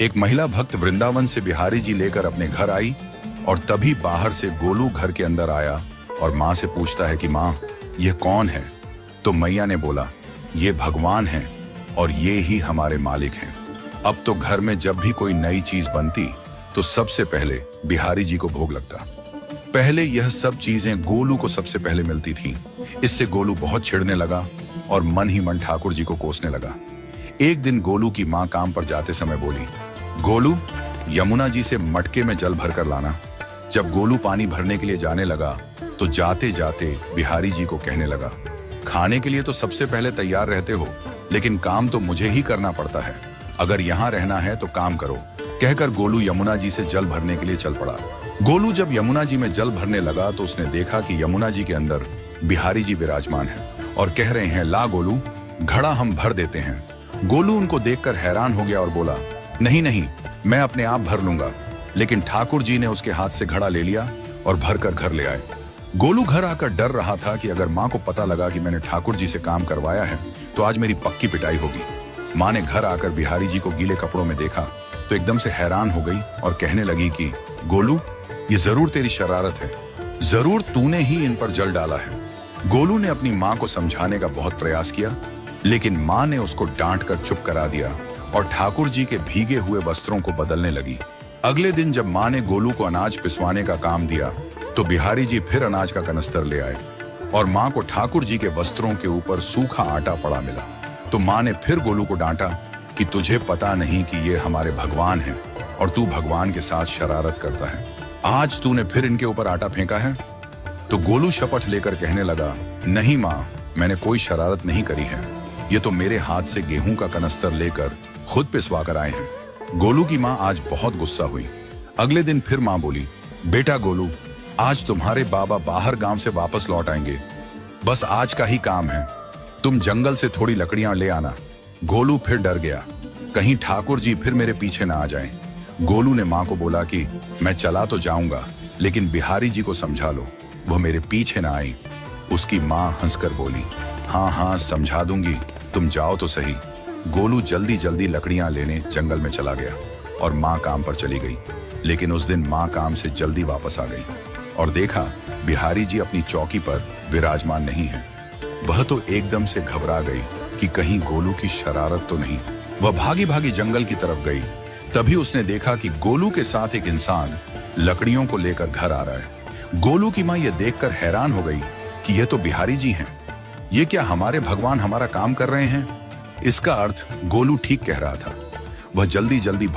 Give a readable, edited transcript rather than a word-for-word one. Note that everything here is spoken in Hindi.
एक महिला भक्त वृंदावन से बिहारी जी लेकर अपने घर आई और तभी बाहर से गोलू घर के अंदर आया और माँ से पूछता है कि माँ, ये कौन है? तो मैया ने बोला, ये भगवान हैं और ये ही हमारे मालिक हैं। अब तो घर में जब भी कोई नई चीज बनती तो सबसे पहले बिहारी जी को भोग लगता। पहले यह सब चीजें गोलू को सबसे पहले मिलती थीं। इससे गोलू बहुत छिड़ने लगा और मन ही मन ठाकुर जी को कोसने लगा। एक दिन गोलू की माँ काम पर जाते समय बोली, गोलू, यमुना जी से मटके में जल भर कर लाना। जब गोलू पानी भरने के लिए जाने लगा तो जाते जाते बिहारी जी को कहने लगा, खाने के लिए तो सबसे पहले तैयार रहते हो, लेकिन काम तो मुझे ही करना पड़ता है। अगर यहाँ रहना है तो काम करो। कहकर गोलू यमुना जी से जल भरने के लिए चल पड़ा। गोलू जब यमुना जी में जल भरने लगा तो उसने देखा कि यमुना जी के अंदर बिहारी जी विराजमान हैं और कह रहे हैं, ला गोलू, घड़ा हम भर देते हैं। गोलू उनको देखकर हैरान हो गया और बोला, नहीं नहीं, मैं अपने आप भर लूंगा। लेकिन ठाकुर जी ने उसके हाथ से घड़ा ले लिया और भरकर घर ले आए। गोलू घर आकर डर रहा था कि अगर माँ को पता लगा कि मैंने ठाकुर जी से काम करवाया है तो आज मेरी पक्की पिटाई होगी। माँ ने घर आकर बिहारी जी को गीले कपड़ों में देखा तो एकदम से हैरान हो गई और कहने लगी कि गोलू, ये जरूर तेरी शरारत है, जरूर तूने ही इन पर जल डाला है। गोलू ने अपनी माँ को समझाने का बहुत प्रयास किया, लेकिन माँ ने उसको डांट कर चुप करा दिया और ठाकुर जी के भीगे हुए वस्त्रों को बदलने लगी। अगले दिन जब माँ ने गोलू को अनाज पिसवाने का काम दिया तो बिहारी जी फिर अनाज का कनस्तर ले आए और माँ को ठाकुर जी के वस्त्रों के ऊपर सूखा आटा पड़ा मिला। तो माँ ने फिर गोलू को डांटा कि तुझे पता नहीं कि ये हमारे भगवान हैं और तू भगवान के साथ शरारत करता है। आज तूने फिर इनके ऊपर आटा फेंका है। तो गोलू शपथ लेकर कहने लगा, नहीं माँ, मैंने कोई शरारत नहीं करी है। ये तो मेरे हाथ से गेहूं का कनस्तर लेकर खुद पिसवा कर आए हैं। गोलू की माँ आज बहुत गुस्सा हुई। अगले दिन फिर माँ बोली, बेटा गोलू, आज तुम्हारे बाबा बाहर गांव से वापस लौट आएंगे। बस आज का ही काम है, तुम जंगल से थोड़ी लकड़ियां ले आना। गोलू फिर डर गया, कहीं ठाकुर जी फिर मेरे पीछे ना आ जाएं। गोलू ने माँ को बोला कि मैं चला तो जाऊंगा, लेकिन बिहारी जी को समझा लो, वो मेरे पीछे ना आई। उसकी माँ हंसकर बोली, हाँ हाँ समझा दूंगी, तुम जाओ तो सही। गोलू जल्दी जल्दी लकड़ियां लेने जंगल में चला गया और माँ काम पर चली गई। लेकिन उस दिन माँ काम से जल्दी वापस आ गई और देखा बिहारी जी अपनी चौकी पर विराजमान नहीं है। वह तो एकदम से घबरा गई कि कहीं गोलू की शरारत तो नहीं। वह भागी भागी जंगल की तरफ गई। तभी उसने देखा कि गोलू के साथ एक इंसान लकड़ियों को लेकर घर आ रहा है। गोलू की माँ यह देखकर हैरान हो गई कि यह तो बिहारी जी हैं। ये क्या हमारे भगवान हमारा काम कर रहे हैं? इसका अर्थ गोलू ठीक कह रहा था। वह जल्दी जल्दी